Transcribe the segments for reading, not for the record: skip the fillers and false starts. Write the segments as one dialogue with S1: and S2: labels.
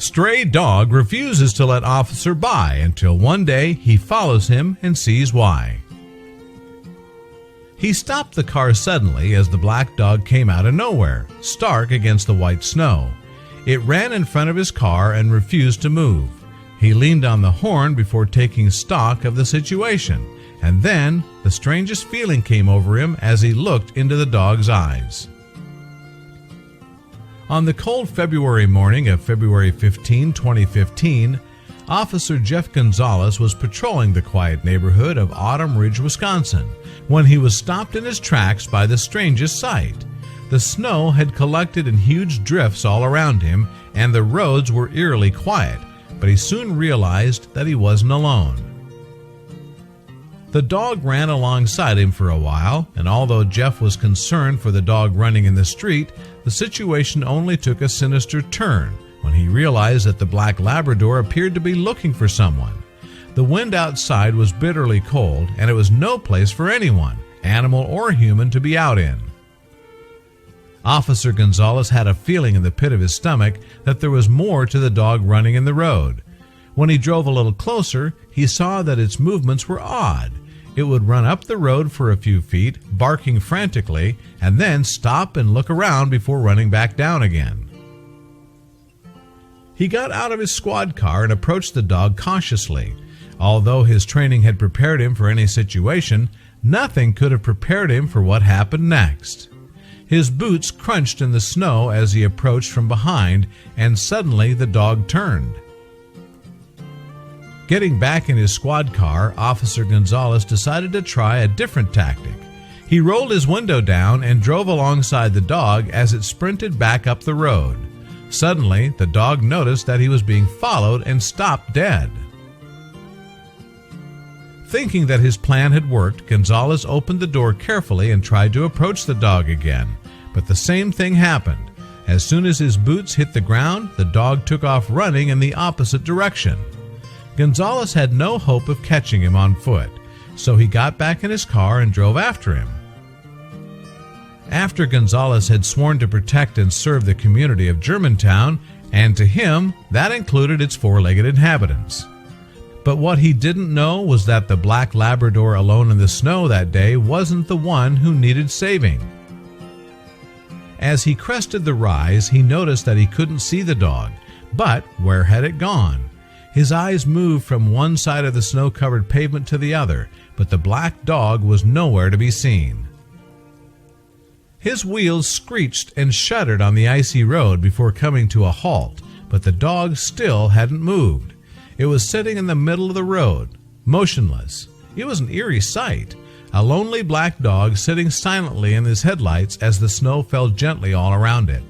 S1: Stray dog refuses to let officer by until one day he follows him and sees why. He stopped the car suddenly as the black dog came out of nowhere, stark against the white snow. It ran in front of his car and refused to move. He leaned on the horn before taking stock of the situation, and then the strangest feeling came over him as he looked into the dog's eyes. On the cold February morning of February 15, 2015, Officer Jeff Gonzalez was patrolling the quiet neighborhood of Autumn Ridge, Wisconsin, when he was stopped in his tracks by the strangest sight. The snow had collected in huge drifts all around him, and the roads were eerily quiet, but he soon realized that he wasn't alone. The dog ran alongside him for a while, and although Jeff was concerned for the dog running in the street, the situation only took a sinister turn when he realized that the black Labrador appeared to be looking for someone. The wind outside was bitterly cold, and it was no place for anyone, animal or human, to be out in. Officer Gonzalez had a feeling in the pit of his stomach that there was more to the dog running in the road. When he drove a little closer, he saw that its movements were odd. It would run up the road for a few feet, barking frantically, and then stop and look around before running back down again. He got out of his squad car and approached the dog cautiously. Although his training had prepared him for any situation, nothing could have prepared him for what happened next. His boots crunched in the snow as he approached from behind, and suddenly the dog turned. Getting back in his squad car, Officer Gonzalez decided to try a different tactic. He rolled his window down and drove alongside the dog as it sprinted back up the road. Suddenly, the dog noticed that he was being followed and stopped dead. Thinking that his plan had worked, Gonzalez opened the door carefully and tried to approach the dog again. But the same thing happened. As soon as his boots hit the ground, the dog took off running in the opposite direction. Gonzalez had no hope of catching him on foot, so he got back in his car and drove after him. After Gonzalez had sworn to protect and serve the community of Germantown, and to him, that included its four-legged inhabitants. But what he didn't know was that the black Labrador alone in the snow that day wasn't the one who needed saving. As he crested the rise, he noticed that he couldn't see the dog. But where had it gone? His eyes moved from one side of the snow-covered pavement to the other, but the black dog was nowhere to be seen. His wheels screeched and shuddered on the icy road before coming to a halt, but the dog still hadn't moved. It was sitting in the middle of the road, motionless. It was an eerie sight, a lonely black dog sitting silently in his headlights as the snow fell gently all around it.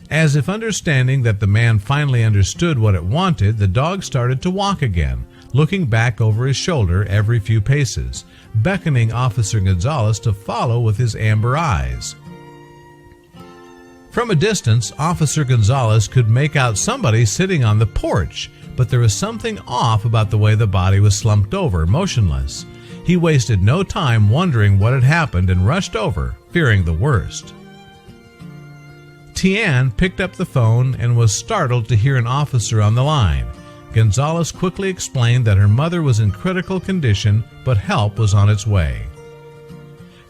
S1: As if understanding that the man finally understood what it wanted, the dog started to walk again, looking back over his shoulder every few paces, beckoning Officer Gonzalez to follow with his amber eyes. From a distance, Officer Gonzalez could make out somebody sitting on the porch, but there was something off about the way the body was slumped over, motionless. He wasted no time wondering what had happened and rushed over, fearing the worst. Tian picked up the phone and was startled to hear an officer on the line. Gonzalez quickly explained that her mother was in critical condition, but help was on its way.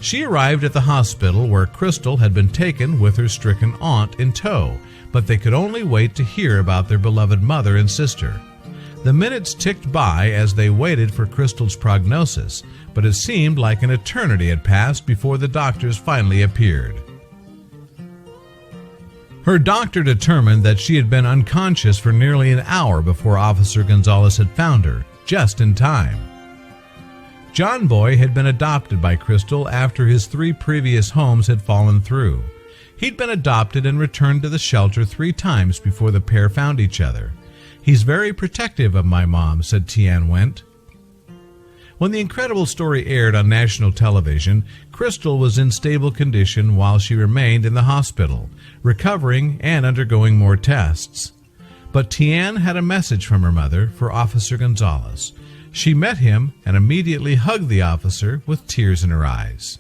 S1: She arrived at the hospital where Crystal had been taken with her stricken aunt in tow, but they could only wait to hear about their beloved mother and sister. The minutes ticked by as they waited for Crystal's prognosis, but it seemed like an eternity had passed before the doctors finally appeared. Her doctor determined that she had been unconscious for nearly an hour before Officer Gonzalez had found her, just in time. John Boy had been adopted by Crystal after his 3 previous homes had fallen through. He'd been adopted and returned to the shelter 3 times before the pair found each other. "He's very protective of my mom," said Tian Wendt. When the incredible story aired on national television, Crystal was in stable condition while she remained in the hospital, recovering and undergoing more tests. But Tian had a message from her mother for Officer Gonzalez. She met him and immediately hugged the officer with tears in her eyes.